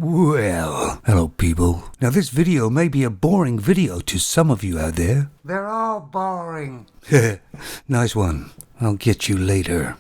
Well, hello people. Now this video may be a boring video to some of you out there. They're all boring. Nice one. I'll get you later.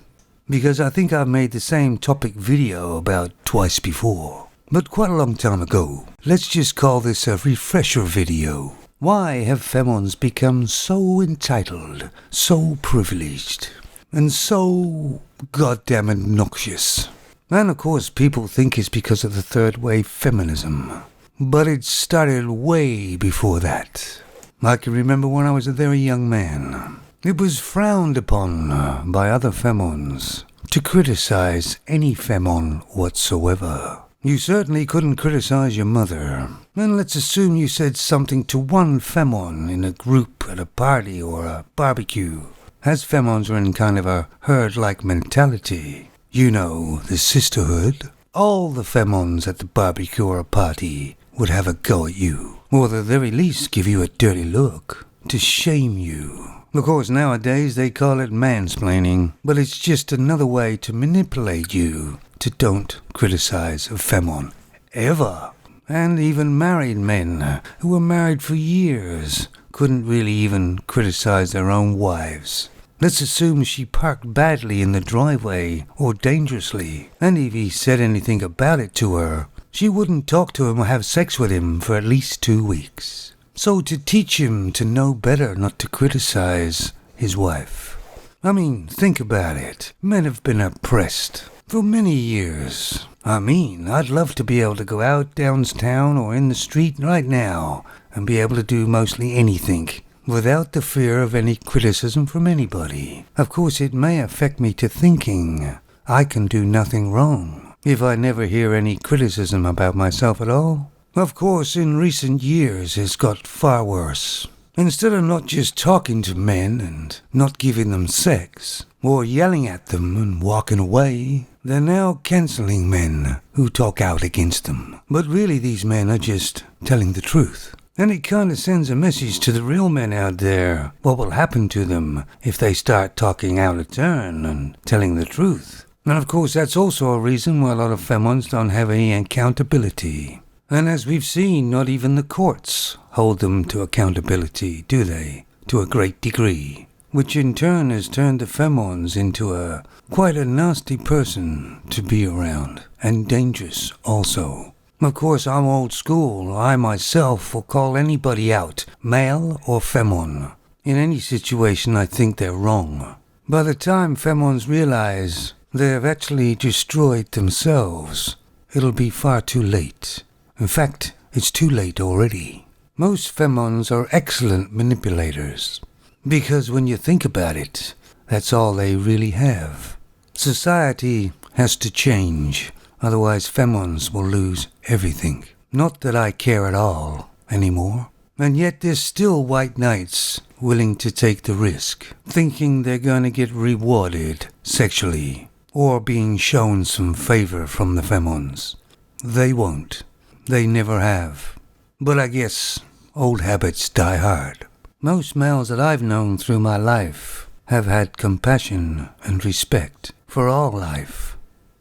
Because I think I've made the same topic video about twice before. But quite a long time ago. Let's just call this a refresher video. Why have femons become so entitled, so privileged, and so goddamn obnoxious? And of course people think it's because of the third wave feminism. But it started way before that. I can remember when I was a very young man. It was frowned upon by other femons to criticize any femon whatsoever. You certainly couldn't criticize your mother. And let's assume you said something to one femon in a group at a party or a barbecue. As femons were in kind of a herd-like mentality. You know, the sisterhood. All the femons at the barbecue or a party would have a go at you. Or at the very least give you a dirty look. To shame you. Of course, nowadays they call it mansplaining. But it's just another way to manipulate you. To don't criticize a femon. Ever. And even married men who were married for years couldn't really even criticize their own wives. Let's assume she parked badly in the driveway or dangerously, and if he said anything about it to her, she wouldn't talk to him or have sex with him for at least 2 weeks. So to teach him to know better not to criticize his wife. I mean, think about it. Men have been oppressed for many years. I'd love to be able to go out downtown or in the street right now and be able to do mostly anything. Without the fear of any criticism from anybody. Of course, it may affect me to thinking I can do nothing wrong if I never hear any criticism about myself at all. Of course, in recent years, it's got far worse. Instead of not just talking to men and not giving them sex, or yelling at them and walking away, they're now cancelling men who talk out against them. But really, these men are just telling the truth. And it kind of sends a message to the real men out there, what will happen to them if they start talking out of turn and telling the truth. And of course that's also a reason why a lot of femons don't have any accountability. And as we've seen, not even the courts hold them to accountability, do they? To a great degree. Which in turn has turned the femons into quite a nasty person to be around. And dangerous also. Of course, I'm old school. I myself will call anybody out, male or femon. In any situation, I think they're wrong. By the time femons realize they have actually destroyed themselves, it'll be far too late. In fact, it's too late already. Most femons are excellent manipulators. Because when you think about it, that's all they really have. Society has to change. Otherwise, femons will lose everything. Not that I care at all anymore. And yet there's still white knights willing to take the risk, thinking they're going to get rewarded sexually, or being shown some favor from the femons. They won't. They never have. But I guess old habits die hard. Most males that I've known through my life have had compassion and respect for all life.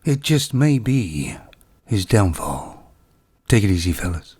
It just may be his downfall. Take it easy, fellas.